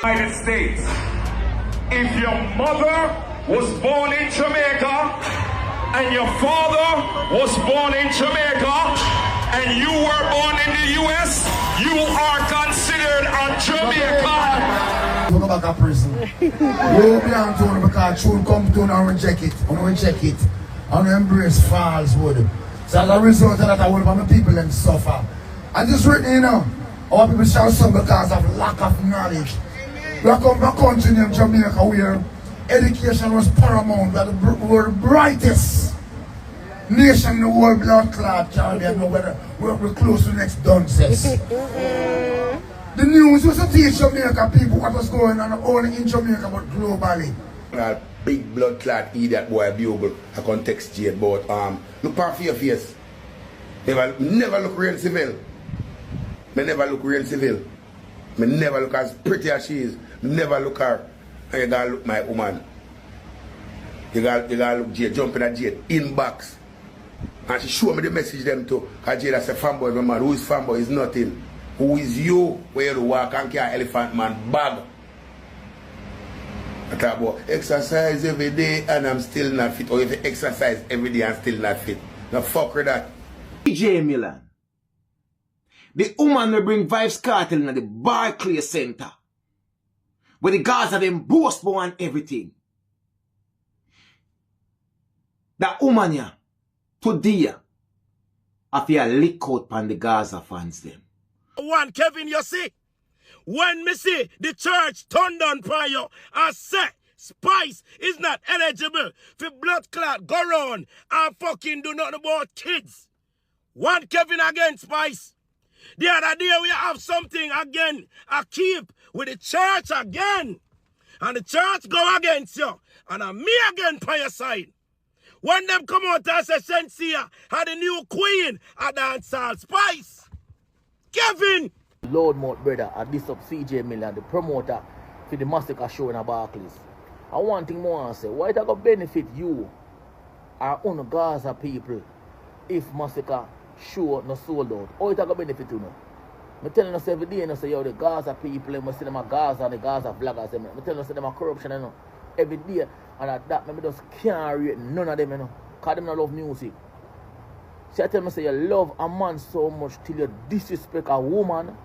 United States. If your mother was born in Jamaica and your father was born in Jamaica and you were born in the US, you are considered a Jamaican. You go back to prison. You be on to because you come to and reject it. And reject it. And embrace falsehood. So as a result of that, I want my people and suffer. And just written, you know, our people shall suffer because of lack of knowledge. We come from a country named Jamaica where education was paramount. We were the brightest nation in the world, blood clot Caribbean. We're close to the next dunces. The news used to teach Jamaica people what was going on only in Jamaica but globally. Big blood clot idiot boy Bugle. I can text Jade but look past your face. Never look real civil. Me never look real civil. Me never look as pretty as she is. Never look her. And you gotta look my woman. You gotta look Jade, jumping at Jade, inbox. And she showed me the message them too. Because Jade said, Fambo is my man. Who is Fambo? Is nothing. Who is you? Where you walk and carry elephant man bag. I talk about exercise every day and I'm still not fit. Or if you exercise every day and still not fit. Now fuck with that. DJ Milan. The woman will bring Vibes Cartel in the Barclay Center. Where the guys are them boastful and everything. That woman here, today, I feel lick out on the Gaza fans them. One, Kevin, you see, when me see the church turned on prayer and say Spice is not eligible for blood clot go round and fucking do nothing about kids. One, Kevin again, Spice. The other day we have something again, a keep with the church again. And the church go against you. And me again by your side. When them come out and say Sensia had a new queen at dancehall Spice. Kevin! Lord Mount brother at this up CJ Miller, the promoter for the massacre show in Barclays. And one thing more I say, why it going to benefit you or on Gaza people if massacre show no sold out? How it going to benefit you? I'm telling us every day, I say, yo, the Gaza people, I see them a Gaza and the Gaza vloggers, I'm telling us them a corruption, you know, every day. And at that, I just can't rate none of them, you know, because them don't love music. See, I tell me, say, you love a man so much till you disrespect a woman.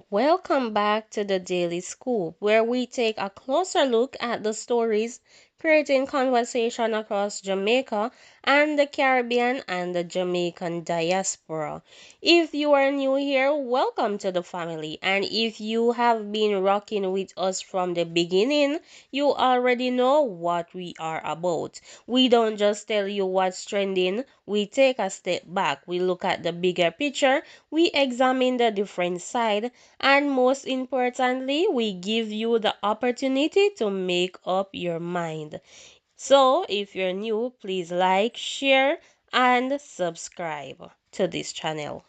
Welcome back to the Daily Scoop, where we take a closer look at the stories creating conversation across Jamaica and the Caribbean and the Jamaican diaspora. If you are new here, welcome to the family. And if you have been rocking with us from the beginning, you already know what we are about. We don't just tell you what's trending, we take a step back. We look at the bigger picture, we examine the different side, and most importantly, we give you the opportunity to make up your mind. So, if you're new, please like, share, and subscribe to this channel.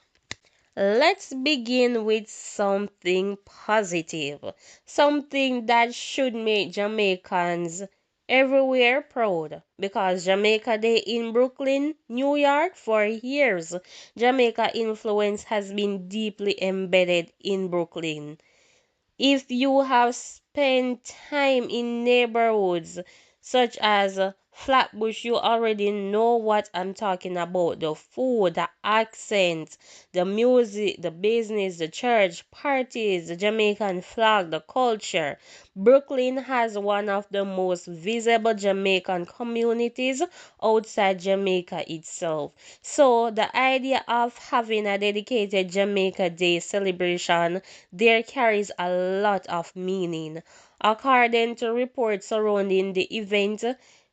Let's begin with something positive, something that should make Jamaicans everywhere proud, because Jamaica Day in Brooklyn, New York, for years, Jamaica influence has been deeply embedded in Brooklyn. If you have spent time in neighborhoods such as Flatbush, you already know what I'm talking about. The food, the accent, the music, the business, the church, parties, the Jamaican flag, the culture. Brooklyn has one of the most visible Jamaican communities outside Jamaica itself. So the idea of having a dedicated Jamaica Day celebration there carries a lot of meaning. According to reports surrounding the event,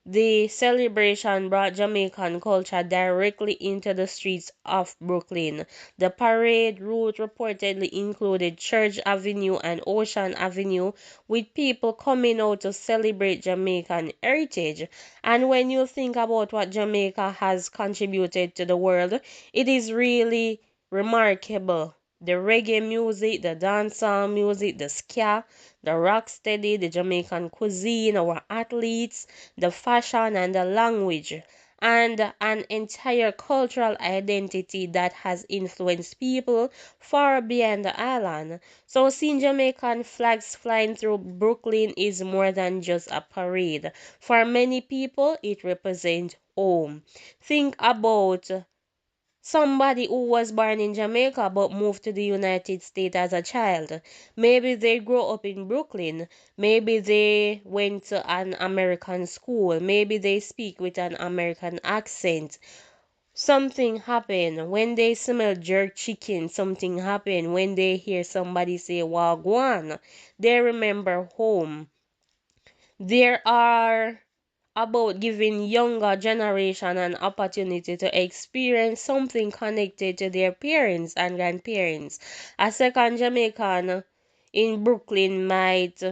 the celebration brought Jamaican culture directly into the streets of Brooklyn. The parade route reportedly included Church Avenue and Ocean Avenue, with people coming out to celebrate Jamaican heritage. And when you think about what Jamaica has contributed to the world, it is really remarkable. The reggae music, the dancehall music, the ska, the rocksteady, the Jamaican cuisine, our athletes, the fashion and the language. and an entire cultural identity that has influenced people far beyond the island. So seeing Jamaican flags flying through Brooklyn is more than just a parade. For many people, it represents home. Think about somebody who was born in Jamaica but moved to the United States as a child. Maybe they grew up in Brooklyn. Maybe they went to an American school. Maybe they speak with an American accent. Something happened when they smell jerk chicken. Something happened when they hear somebody say Wagwan. They remember home. There are about giving younger generation an opportunity to experience something connected to their parents and grandparents. A second Jamaican in Brooklyn might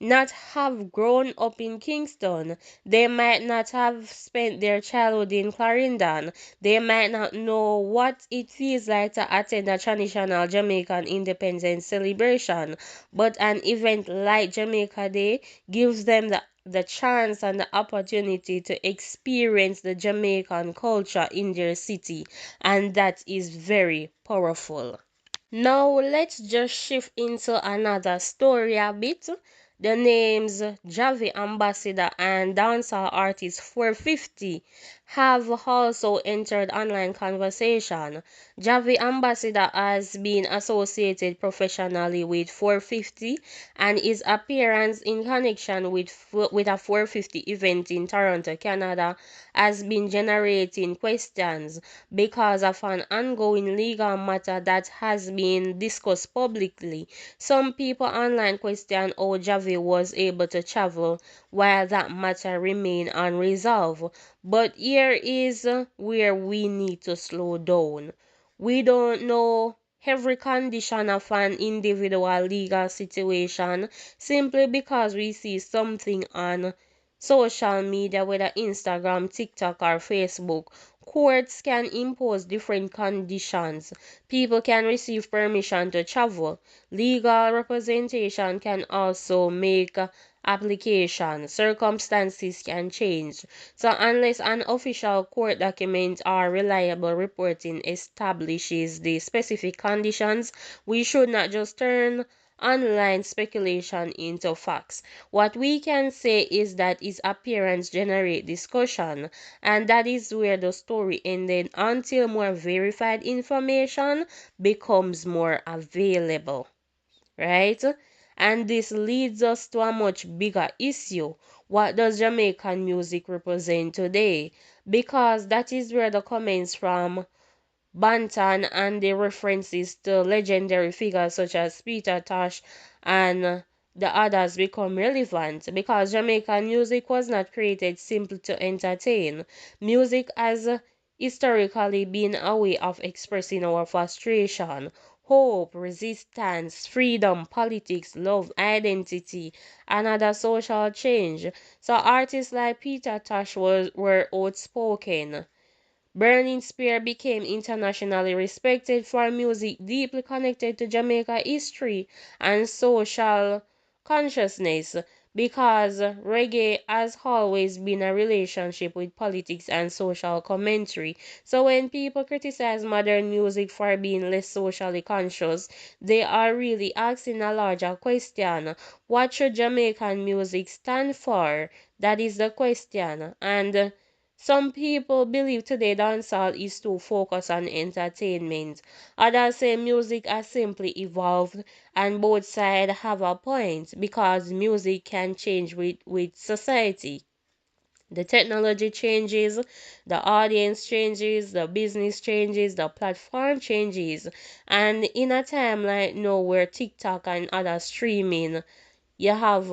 not have grown up in Kingston. They might not have spent their childhood in Clarendon. They might not know what it feels like to attend a traditional Jamaican independence celebration. But an event like Jamaica Day gives them the chance and the opportunity to experience the Jamaican culture in their city, and that is very powerful. Now let's just shift into another story a bit. The names Javi Ambassador and dancehall artist 450 have also entered online conversation. Javi Ambassador has been associated professionally with 450, and his appearance in connection with a 450 event in Toronto, Canada has been generating questions because of an ongoing legal matter that has been discussed publicly. Some people online question how Javi was able to travel while that matter remained unresolved. But here is where we need to slow down. We don't know every condition of an individual legal situation simply because we see something on social media, whether Instagram, TikTok, or Facebook. Courts can impose different conditions. People can receive permission to travel. Legal representation can also make applications. Circumstances can change. So unless an official court document or reliable reporting establishes the specific conditions, we should not just turn online speculation into facts. What we can say is that his appearance generates discussion, and that is where the story ended until more verified information becomes more available, right? And this leads us to a much bigger issue. What does Jamaican music represent today? Because that is where the comments from Bantan and the references to legendary figures such as Peter Tosh and the others become relevant, because Jamaican music was not created simply to entertain. Music has historically been a way of expressing our frustration, hope, resistance, freedom, politics, love, identity, and other social change. So artists like Peter Tosh were outspoken. Burning Spear became internationally respected for music deeply connected to Jamaica history and social consciousness, because reggae has always been a relationship with politics and social commentary. So when people criticize modern music for being less socially conscious, they are really asking a larger question. What should Jamaican music stand for? That is the question. And some people believe today dancehall is too focused on entertainment. Others say music has simply evolved, and both sides have a point, because music can change with society. The technology changes, the audience changes, the business changes, the platform changes. And in a time like now where TikTok and other streaming, you have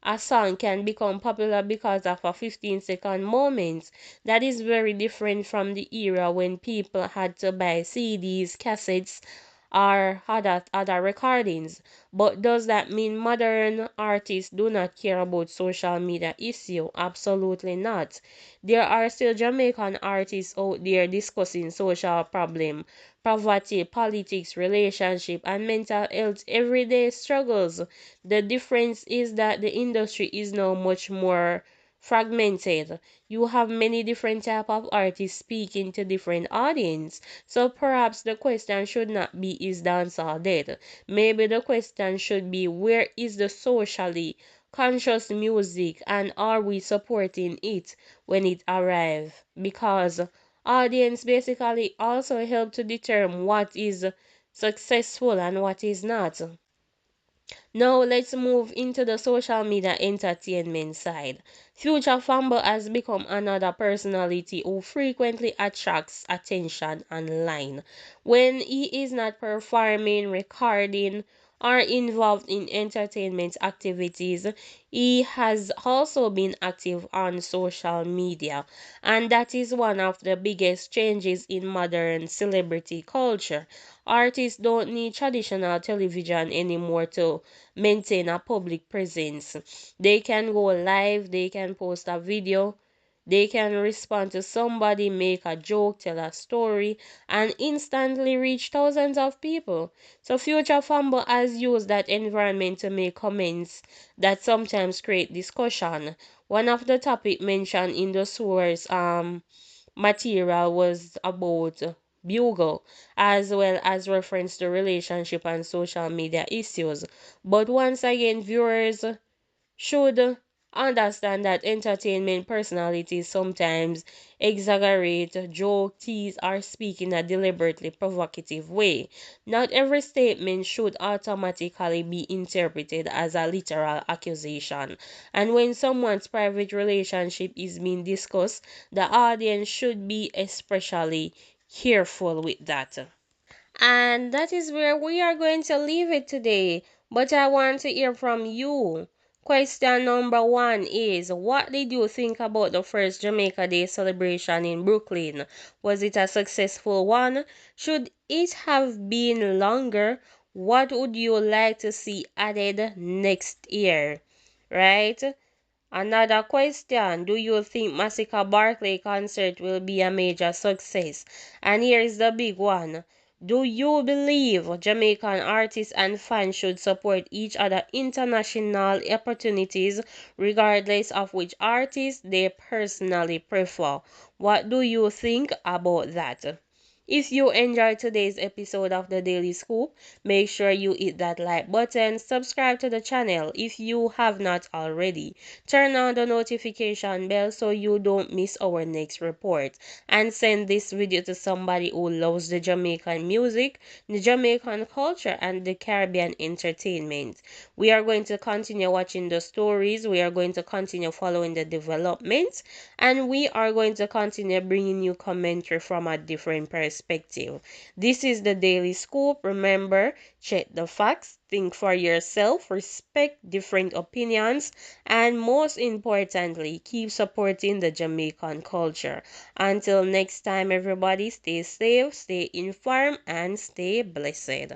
a song can become popular because of a 15-second moment. That is very different from the era when people had to buy CDs, cassettes, or other recordings. But does that mean modern artists do not care about social media issue? Absolutely not. There are still Jamaican artists out there discussing social problem, poverty, politics, relationship, and mental health everyday struggles. The difference is that the industry is now much more fragmented. You have many different type of artists speaking to different audience. So perhaps the question should not be is dancehall dead. Maybe the question should be where is the socially conscious music and are we supporting it when it arrives? Because audience basically also help to determine what is successful and what is not. Now let's move into the social media entertainment side. Future Fambo has become another personality who frequently attracts attention online. When he is not performing, recording, or involved in entertainment activities, he has also been active on social media, and that is one of the biggest changes in modern celebrity culture. Artists don't need traditional television anymore to maintain a public presence. They can go live, they can post a video, they can respond to somebody, make a joke, tell a story, and instantly reach thousands of people. So Future Fambo has used that environment to make comments that sometimes create discussion. One of the topic mentioned in the source material was about Bugle, as well as reference to relationship and social media issues. But once again, viewers should understand that entertainment personalities sometimes exaggerate, joke, tease, or speak in a deliberately provocative way. Not every statement should automatically be interpreted as a literal accusation. And when someone's private relationship is being discussed, the audience should be especially careful with that. And that is where we are going to leave it today. But I want to hear from you. Question number one is, what did you think about the first Jamaica Day celebration in Brooklyn? Was it a successful one? Should it have been longer? What would you like to see added next year? Right? Another question, do you think Massacre Barclay concert will be a major success? And here is the big one. Do you believe Jamaican artists and fans should support each other international opportunities regardless of which artist they personally prefer? What do you think about that? If you enjoyed today's episode of the Daily Scoop, make sure you hit that like button, subscribe to the channel if you have not already, turn on the notification bell so you don't miss our next report, and send this video to somebody who loves the Jamaican music, the Jamaican culture, and the Caribbean entertainment. We are going to continue watching the stories, we are going to continue following the developments, and we are going to continue bringing you commentary from a different perspective. This is the Daily Scoop. Remember, check the facts, think for yourself, respect different opinions, and most importantly, keep supporting the Jamaican culture. Until next time, everybody, stay safe, stay informed, and stay blessed.